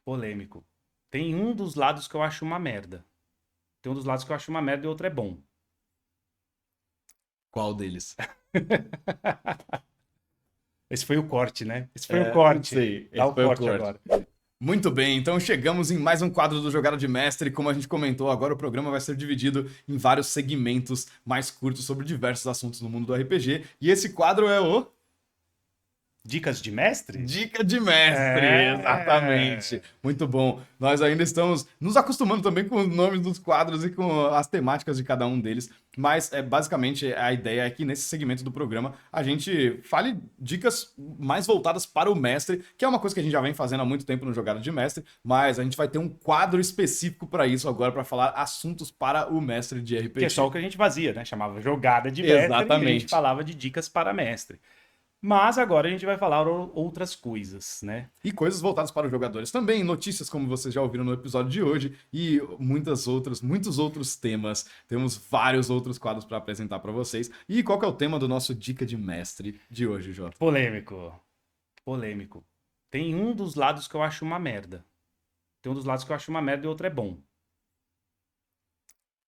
Polêmico. Tem um dos lados que eu acho uma merda. Tem um dos lados que eu acho uma merda e o outro é bom. Qual deles? Esse foi o corte, né? Esse foi o corte. Sei, Dá esse o foi o corte corte. agora. Muito bem, então chegamos em mais um quadro do Jogada de Mestre. Como a gente comentou, agora o programa vai ser dividido em vários segmentos mais curtos sobre diversos assuntos no mundo do RPG. E esse quadro é o Dicas de mestre? Dica de Mestre, É. exatamente. Muito bom. Nós ainda estamos nos acostumando também com os nomes dos quadros e com as temáticas de cada um deles. Mas, basicamente, a ideia é que nesse segmento do programa a gente fale dicas mais voltadas para o mestre, que é uma coisa que a gente já vem fazendo há muito tempo no Jogada de Mestre, mas a gente vai ter um quadro específico para isso agora, para falar assuntos para o mestre de RPG. Que é só o que a gente fazia, né? Chamava jogada de mestre e a gente falava de dicas para mestre. Mas agora a gente vai falar outras coisas, né? E coisas voltadas para os jogadores também, notícias como vocês já ouviram no episódio de hoje e muitos outros temas. Temos vários outros quadros para apresentar para vocês. E qual que é o tema do nosso Dica de Mestre de hoje, Jota? Polêmico. Tem um dos lados que eu acho uma merda. Tem um dos lados que eu acho uma merda e o outro é bom.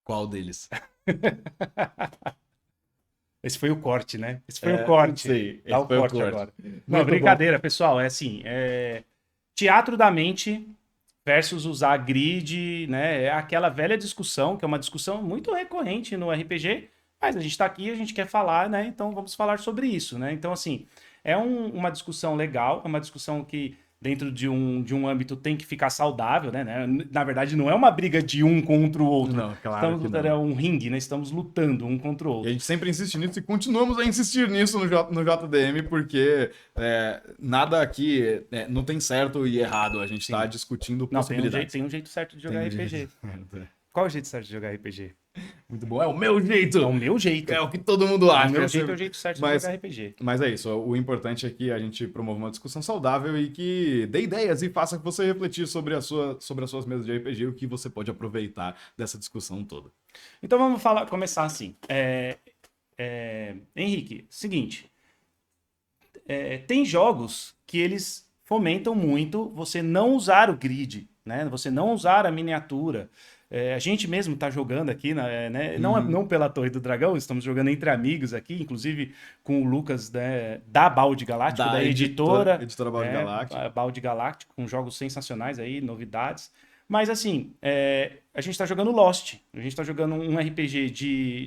Qual deles? Esse foi o corte, né? Esse foi o corte. Sei, Dá o foi corte o corte. agora. Muito Não, brincadeira, bom. pessoal. É assim, teatro da mente versus usar grid, né? É aquela velha discussão, que é uma discussão muito recorrente no RPG, mas a gente tá aqui, a gente quer falar, né? Então vamos falar sobre isso, né? Então, assim, uma discussão legal, é uma discussão que dentro de um âmbito tem que ficar saudável, né? Na verdade, não é uma briga de um contra o outro. Não, claro Estamos que lutando, não. é um ringue, né? Estamos lutando um contra o E a outro. gente sempre insiste nisso e continuamos a insistir nisso no JDM, porque nada aqui não tem certo e errado. A gente está discutindo Não, possibilidades. tem um jeito certo de jogar Tem um RPG. jeito. Qual é o jeito certo de jogar RPG? Muito bom. É o meu jeito! É o meu jeito. É o que todo mundo acha. O meu jeito é o jeito certo de jogar RPG. Mas é isso. O importante é que a gente promova uma discussão saudável e que dê ideias e faça você refletir sobre as suas mesas de RPG e o que você pode aproveitar dessa discussão toda. Então vamos começar assim. Henrique, seguinte. Tem jogos que eles fomentam muito você não usar o grid, né? Você não usar a miniatura. A gente mesmo está jogando aqui, né? Não pela Torre do Dragão, estamos jogando entre amigos aqui, inclusive com o Lucas, né, da Balde Galáctico, da editora Balde Galáctico. Balde Galáctico, com jogos sensacionais aí, novidades. Mas assim, a gente está jogando Lost, a gente está jogando um RPG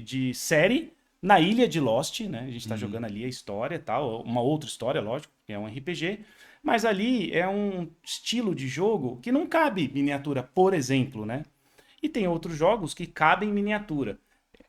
de série na ilha de Lost, né? A gente está jogando ali a história e tal, uma outra história, lógico, que é um RPG. Mas ali é um estilo de jogo que não cabe miniatura, por exemplo, né? E tem outros jogos que cabem miniatura.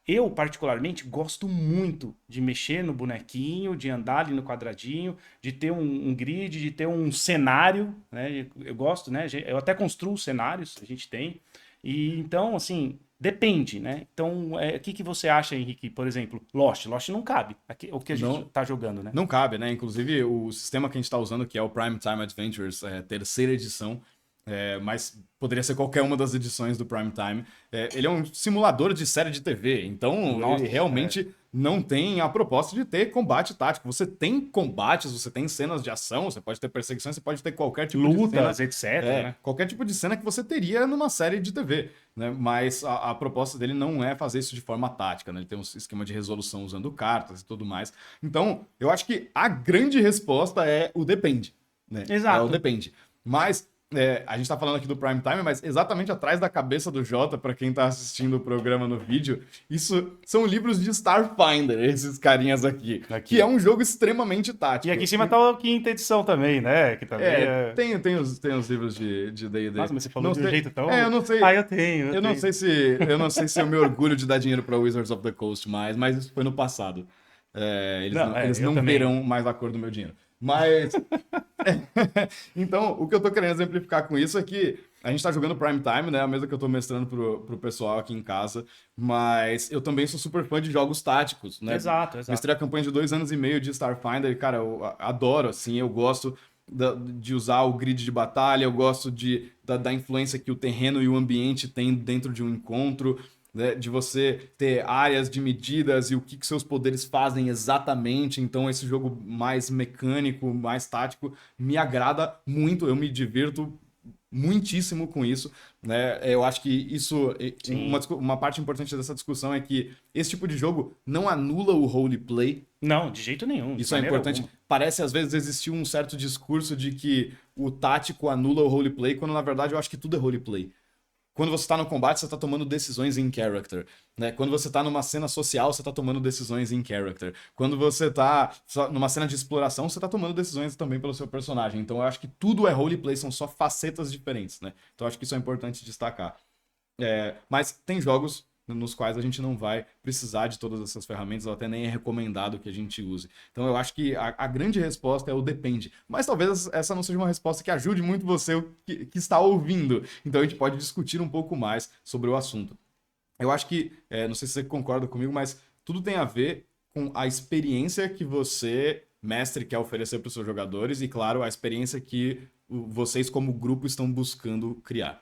Eu, particularmente, gosto muito de mexer no bonequinho, de andar ali no quadradinho, de ter um grid, de ter um cenário, né? Eu gosto, né? Eu até construo cenários, a gente tem. E então, assim, depende, né? Então, o que você acha, Henrique? Por exemplo, Lost. Lost não cabe. O que a gente tá jogando, né? Não cabe, né? Inclusive, o sistema que a gente está usando, que é o Prime Time Adventures, terceira edição, mas poderia ser qualquer uma das edições do Prime Time. Ele é um simulador de série de TV, então ele realmente não tem a proposta de ter combate tático. Você tem combates, você tem cenas de ação, você pode ter perseguições, você pode ter qualquer tipo de cena. Lutas, etc. Né? Qualquer tipo de cena que você teria numa série de TV. Né? Mas a proposta dele não é fazer isso de forma tática, né? Ele tem um esquema de resolução usando cartas e tudo mais. Então, eu acho que a grande resposta é o depende. Né? Exato. É o depende. Mas a gente tá falando aqui do Prime Time, mas exatamente atrás da cabeça do Jota, para quem tá assistindo o programa no vídeo, isso são livros de Starfinder, esses carinhas aqui. Que é um jogo extremamente tático. E aqui em cima tá a quinta edição também, né? Que também tem os livros de D&D. Nossa, mas você falou de um jeito tão... eu não sei. Eu tenho. Eu não sei se eu me orgulho de dar dinheiro pra Wizards of the Coast mas isso foi no passado. Eles não verão mais a cor do meu dinheiro. Mas... Então, o que eu tô querendo exemplificar com isso é que a gente tá jogando Prime Time, né? A mesa que eu tô mestrando pro pessoal aqui em casa. Mas eu também sou super fã de jogos táticos, né? Exato. Mestrei a campanha de 2 anos e meio de Starfinder e, cara, eu adoro, assim, eu gosto de usar o grid de batalha, eu gosto da influência que o terreno e o ambiente têm dentro de um encontro, né, de você ter áreas de medidas e o que seus poderes fazem exatamente. Então esse jogo mais mecânico, mais tático, me agrada muito, eu me divirto muitíssimo com isso, né? Eu acho que isso, Sim. uma parte importante dessa discussão é que esse tipo de jogo não anula o roleplay. Não, de jeito nenhum, de Isso é maneira importante. alguma. Parece às vezes existir um certo discurso de que o tático anula o roleplay, quando na verdade eu acho que tudo é roleplay. Quando você tá no combate, você tá tomando decisões em character, né? Quando você tá numa cena social, você tá tomando decisões em character. Quando você tá numa cena de exploração, você tá tomando decisões também pelo seu personagem. Então eu acho que tudo é roleplay, são só facetas diferentes, né? Então eu acho que isso é importante destacar. Mas tem jogos nos quais a gente não vai precisar de todas essas ferramentas, ou até nem é recomendado que a gente use. Então eu acho que a grande resposta é o depende. Mas talvez essa não seja uma resposta que ajude muito você que está ouvindo. Então a gente pode discutir um pouco mais sobre o assunto. Eu acho que, não sei se você concorda comigo, mas tudo tem a ver com a experiência que você, mestre, quer oferecer para os seus jogadores e, claro, a experiência que vocês como grupo estão buscando criar.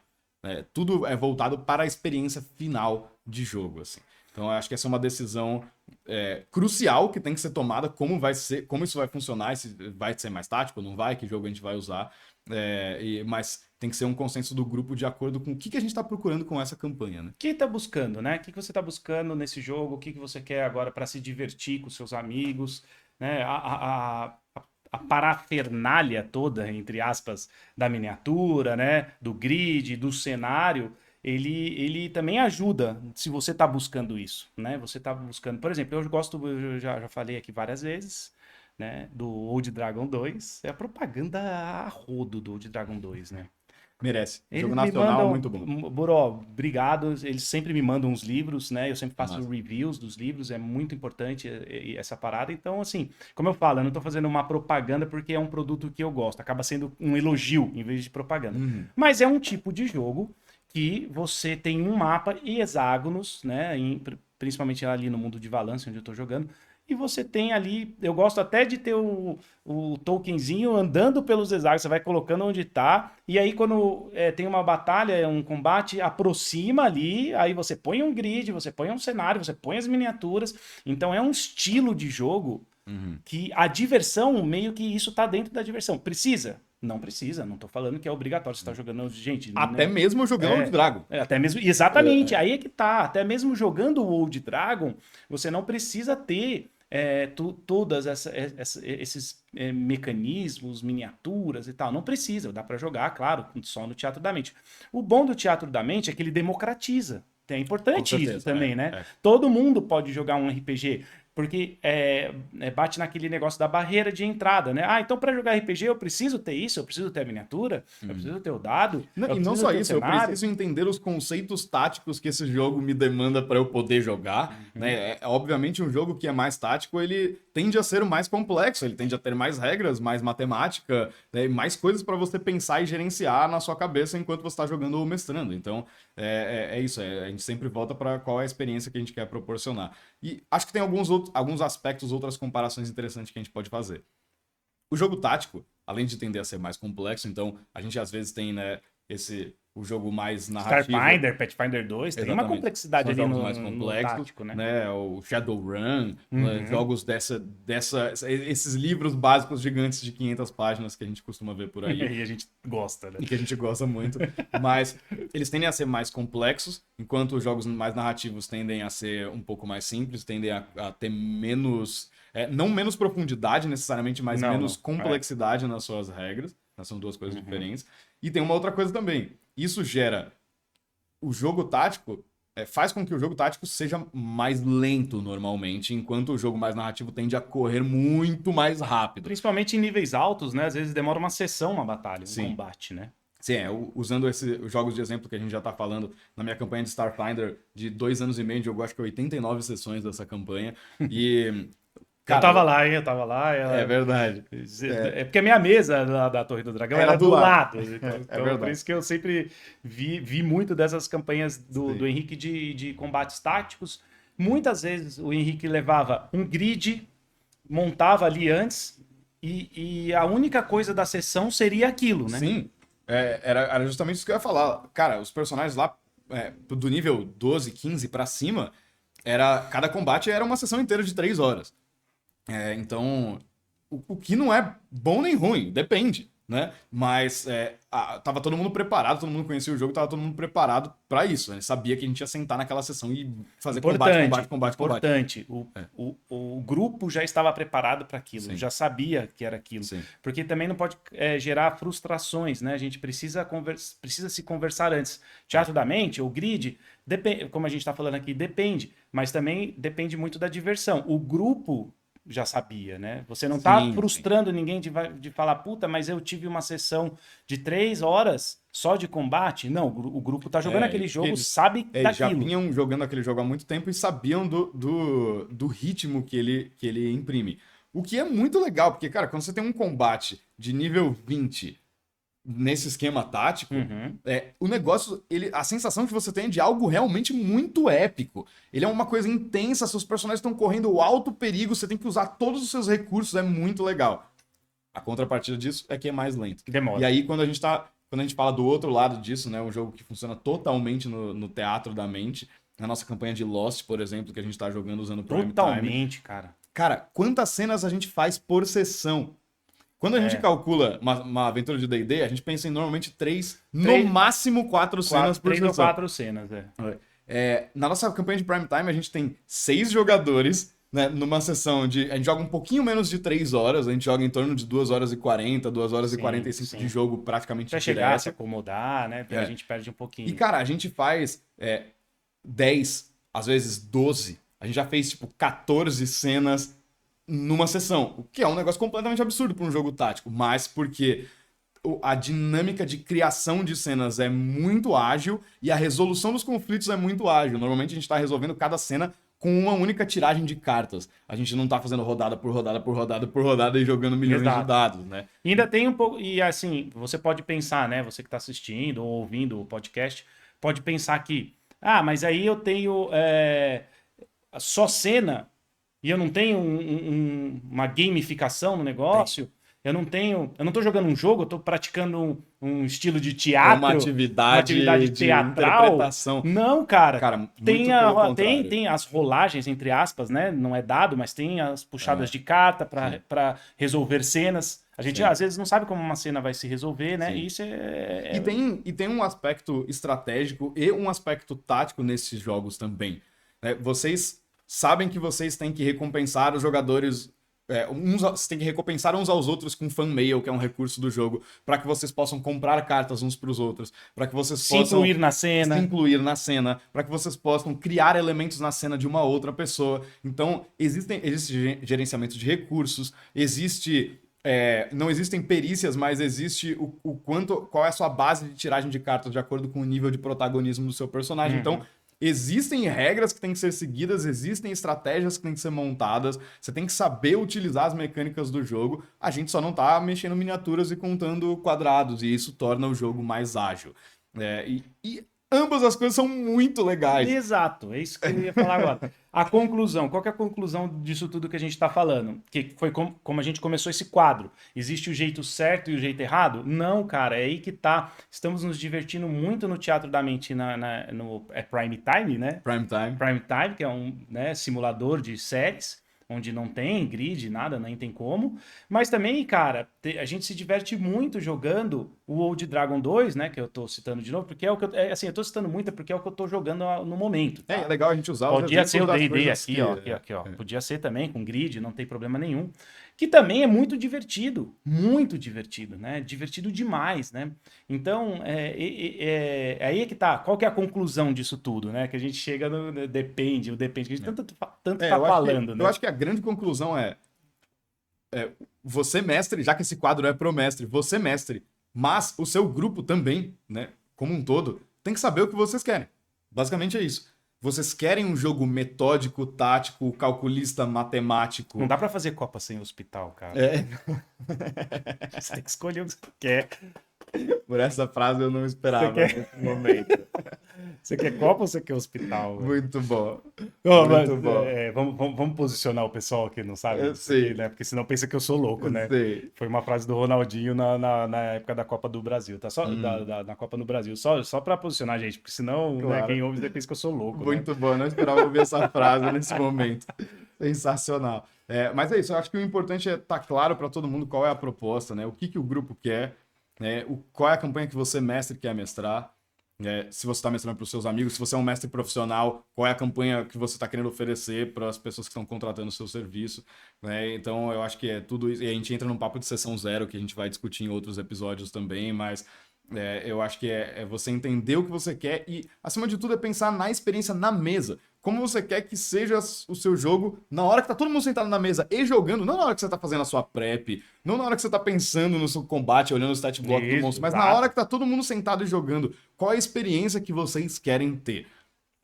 Tudo é voltado para a experiência final de jogo, assim. Então, eu acho que essa é uma decisão crucial que tem que ser tomada, como vai ser, como isso vai funcionar, se vai ser mais tático, não vai, que jogo a gente vai usar, mas tem que ser um consenso do grupo de acordo com o que a gente está procurando com essa campanha, né? O que tá buscando, né? O que você tá buscando nesse jogo? O que você quer agora para se divertir com seus amigos, né? A parafernália toda, entre aspas, da miniatura, né? Do grid, do cenário, ele também ajuda se você está buscando isso, né? Você está buscando, por exemplo, eu já falei aqui várias vezes, né? Do Old Dragon 2, é a propaganda a rodo do Old Dragon 2, né? Merece. Jogo Eles me nacional, mandam, muito bom. Buró, obrigado. Eles sempre me mandam uns livros, né? Eu sempre faço Massa. reviews dos livros, é muito importante essa parada. Então, assim, como eu falo, eu não tô fazendo uma propaganda porque é um produto que eu gosto. Acaba sendo um elogio em vez de propaganda. Uhum. Mas é um tipo de jogo que você tem um mapa e hexágonos, né? Principalmente ali no mundo de Valance, onde eu tô jogando. E você tem ali, eu gosto até de ter o tokenzinho andando pelos hexágonos, você vai colocando onde tá, e aí quando tem uma batalha, um combate, aproxima ali, aí você põe um grid, você põe um cenário, você põe as miniaturas, então é um estilo de jogo que a diversão, meio que isso tá dentro da diversão. Precisa? Não precisa, não tô falando que é obrigatório, você tá jogando, gente, Até né? mesmo jogando Old Dragon. Até mesmo, exatamente, aí é que tá. Até mesmo jogando o Old Dragon, você não precisa ter todas esses mecanismos, miniaturas e tal. Não precisa, dá para jogar, claro, só no Teatro da Mente. O bom do Teatro da Mente é que ele democratiza. É Com importante isso certeza, também, né? Todo mundo pode jogar um RPG. Porque bate naquele negócio da barreira de entrada, né? Ah, então para jogar RPG eu preciso ter isso, eu preciso ter a miniatura, eu preciso ter o dado, eu E não preciso só ter o isso, eu cenário. preciso entender os conceitos táticos que esse jogo me demanda para eu poder jogar, né? Obviamente um jogo que é mais tático, ele tende a ser mais complexo, ele tende a ter mais regras, mais matemática, né? Mais coisas para você pensar e gerenciar na sua cabeça enquanto você está jogando ou mestrando. Então, é isso, a gente sempre volta para qual é a experiência que a gente quer proporcionar. E acho que tem alguns aspectos, outras comparações interessantes que a gente pode fazer. O jogo tático, além de tender a ser mais complexo, então a gente às vezes tem, né, o jogo mais narrativo. Starfinder, Pathfinder 2, tem uma complexidade São ali jogos no, mais no complexos, tático, né? O Shadowrun, né, jogos esses livros básicos gigantes de 500 páginas que a gente costuma ver por aí. E a gente gosta, né? E que a gente gosta muito, mas eles tendem a ser mais complexos, enquanto os jogos mais narrativos tendem a ser um pouco mais simples, tendem a ter menos, não menos profundidade necessariamente, mas menos complexidade nas suas regras. São duas coisas diferentes. E tem uma outra coisa também. Isso gera o jogo tático, faz com que o jogo tático seja mais lento normalmente, enquanto o jogo mais narrativo tende a correr muito mais rápido. Principalmente em níveis altos, né? Às vezes demora uma sessão, uma batalha, um combate, né? Sim, usando os jogos de exemplo que a gente já tá falando, na minha campanha de Starfinder, de 2 anos e meio de jogo, acho que 89 sessões dessa campanha. E. Cara, eu tava lá, hein? Eu tava lá. É verdade. É porque a minha mesa da Torre do Dragão era do lado. Então, por isso que eu sempre vi muito dessas campanhas do Henrique de combates táticos. Muitas vezes o Henrique levava um grid, montava ali antes, e a única coisa da sessão seria aquilo, né? Sim. Era justamente isso que eu ia falar. Cara, os personagens lá, do nível 12, 15 pra cima, cada combate era uma sessão inteira de 3 horas. Então, o que não é bom nem ruim, depende. né? Mas tava todo mundo preparado, todo mundo conhecia o jogo, tava todo mundo preparado pra isso, né? Sabia que a gente ia sentar naquela sessão e fazer combate. Importante. O grupo já estava preparado para aquilo, Sim. já sabia que era aquilo. Sim. Porque também não pode gerar frustrações, né? A gente precisa se conversar antes. Teatro da mente, ou grid, como a gente está falando aqui, depende. Mas também depende muito da diversão. O grupo já sabia, né? Você não tá frustrando ninguém de falar, puta, mas eu tive uma sessão de 3 horas só de combate. Não, o grupo tá jogando aquele jogo, sabe daquilo. Já vinham jogando aquele jogo há muito tempo e sabiam do ritmo que ele imprime. O que é muito legal, porque, cara, quando você tem um combate de nível 20 nesse esquema tático, o negócio, a sensação que você tem é de algo realmente muito épico. Ele é uma coisa intensa, seus personagens estão correndo alto perigo, você tem que usar todos os seus recursos, é muito legal. A contrapartida disso é que é mais lento. Demora. E aí, quando a gente fala do outro lado disso, né, um jogo que funciona totalmente no teatro da mente, na nossa campanha de Lost, por exemplo, que a gente tá jogando usando o Prime Time. Totalmente, cara. Cara, quantas cenas a gente faz por sessão? Quando a gente calcula uma aventura de D&D, a gente pensa em normalmente 3, no máximo 4 cenas por sessão. 3 ou 4 cenas, Na nossa campanha de Prime Time, a gente tem 6 jogadores, né, numa sessão de... A gente joga um pouquinho menos de 3 horas, a gente joga em torno de 2 horas e 40, 2 horas e 45 de jogo praticamente direto. Pra chegar, se acomodar, né? A gente perde um pouquinho. E, cara, a gente faz 10, às vezes 12. A gente já fez, tipo, 14 cenas numa sessão, o que é um negócio completamente absurdo para um jogo tático, mas porque a dinâmica de criação de cenas é muito ágil e a resolução dos conflitos é muito ágil. Normalmente a gente está resolvendo cada cena com uma única tiragem de cartas. A gente não tá fazendo rodada por rodada por rodada por rodada e jogando milhões de dados, né? E ainda tem um pouco... E assim, você pode pensar, né? Você que tá assistindo ou ouvindo o podcast, pode pensar que... Ah, mas aí eu tenho só cena... E eu não tenho uma gamificação no negócio, eu não tô jogando um jogo, eu tô praticando um estilo de teatro, uma atividade teatral. Interpretação. Não, cara muito tem as rolagens, entre aspas, né? Não é dado, mas tem as puxadas de carta para resolver cenas. A gente às vezes não sabe como uma cena vai se resolver, né? E isso E tem um aspecto estratégico e um aspecto tático nesses jogos também, né? Vocês sabem que vocês têm que recompensar os jogadores, vocês têm que recompensar uns aos outros com fan mail, que é um recurso do jogo, para que vocês possam comprar cartas uns para os outros, para que vocês possam se incluir na cena, para que vocês possam criar elementos na cena de uma outra pessoa. Então, existe gerenciamento de recursos, não existem perícias, mas existe qual é a sua base de tiragem de cartas de acordo com o nível de protagonismo do seu personagem. Então, existem regras que têm que ser seguidas, existem estratégias que têm que ser montadas, você tem que saber utilizar as mecânicas do jogo, a gente só não tá mexendo miniaturas e contando quadrados, e isso torna o jogo mais ágil. E ambas as coisas são muito legais. Exato, é isso que eu ia falar agora. A conclusão, qual que é a conclusão disso tudo que a gente está falando? Que foi como a gente começou esse quadro. Existe o jeito certo e o jeito errado? Não, cara, é aí que tá. Estamos nos divertindo muito no Teatro da Mente, no Prime Time, né? Prime Time, que é um simulador de séries, onde não tem grid, nada, nem tem como. Mas também, cara, a gente se diverte muito jogando o Old Dragon 2, né? Que eu tô citando de novo, porque é o que eu tô citando muito, porque é o que eu tô jogando no momento. Tá? É legal a gente usar Podia ser o D&D aqui, ó. Podia ser também com grid, não tem problema nenhum. Que também é muito divertido, né? Divertido demais, né? Então, aí é que tá. Qual que é a conclusão disso tudo, né? Que a gente chega no depende, que a gente tanto tá falando, né? Eu acho que a grande conclusão você mestre, já que esse quadro é pro mestre, você mestre, mas o seu grupo também, né, como um todo, tem que saber o que vocês querem. Basicamente é isso. Vocês querem um jogo metódico, tático, calculista, matemático. Não dá pra fazer Copa sem hospital, cara. Você tem que escolher o que você quer. Por essa frase eu não esperava nesse momento. Você quer Copa ou você quer hospital? Muito bom. Muito bom. Vamos posicionar o pessoal que não sabe. Eu sei. Aqui, né? Porque senão pensa que eu sou louco, né? Sei. Foi uma frase do Ronaldinho na época da Copa do Brasil, tá? Só na Copa no Brasil. Só pra posicionar, gente, porque senão, claro, né, quem ouve pensa que eu sou louco. Muito bom, não esperava ouvir essa frase nesse momento. Sensacional. Mas é isso, eu acho que o importante é estar claro para todo mundo qual é a proposta, né? O que o grupo quer, né? Qual é a campanha que você, mestre, quer mestrar. Se você está mestrando para os seus amigos, se você é um mestre profissional, qual é a campanha que você está querendo oferecer para as pessoas que estão contratando o seu serviço, né? Então, eu acho que é tudo isso. E a gente entra num papo de sessão zero, que a gente vai discutir em outros episódios também, mas eu acho que é você entender o que você quer e, acima de tudo, é pensar na experiência na mesa. Como você quer que seja o seu jogo na hora que tá todo mundo sentado na mesa e jogando, não na hora que você tá fazendo a sua prep, não na hora que você tá pensando no seu combate, olhando o stat block do monstro, mas na hora que tá todo mundo sentado e jogando. Qual é a experiência que vocês querem ter?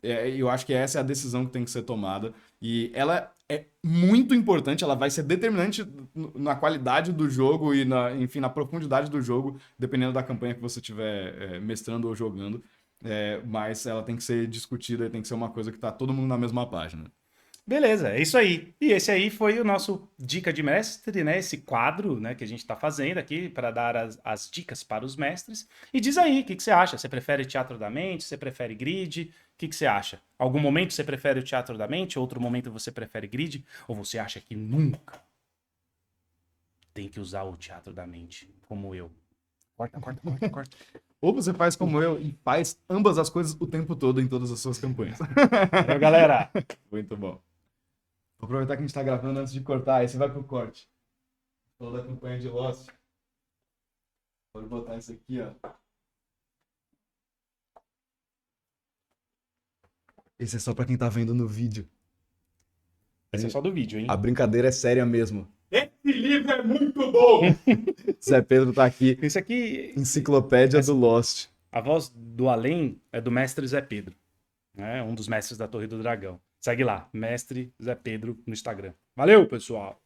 Eu acho que essa é a decisão que tem que ser tomada. E ela é muito importante, ela vai ser determinante na qualidade do jogo e, enfim, na profundidade do jogo, dependendo da campanha que você estiver mestrando ou jogando. Mas ela tem que ser discutida e tem que ser uma coisa que tá todo mundo na mesma página. Beleza, é isso aí. E esse aí foi o nosso Dica de Mestre, né? Esse quadro, né, que a gente está fazendo aqui para dar as dicas para os mestres. E diz aí, o que você acha? Você prefere Teatro da Mente? Você prefere grid? O que você acha? Algum momento você prefere o Teatro da Mente? Outro momento você prefere grid? Ou você acha que nunca tem que usar o Teatro da Mente, como eu? Corta, corta, corta, corta. Ou você faz como eu e faz ambas as coisas o tempo todo em todas as suas campanhas. Valeu, galera! Muito bom. Vou aproveitar que a gente tá gravando antes de cortar, aí você vai pro corte. Falou da campanha de Lost. Vou botar isso aqui, ó. Esse é só pra quem tá vendo no vídeo. Esse é só do vídeo, hein? A brincadeira é séria mesmo. Esse livro é muito bom! Zé Pedro tá aqui. Isso aqui... Enciclopédia do Lost. A voz do além é do mestre Zé Pedro, né? Um dos mestres da Torre do Dragão. Segue lá, mestre Zé Pedro no Instagram. Valeu, pessoal!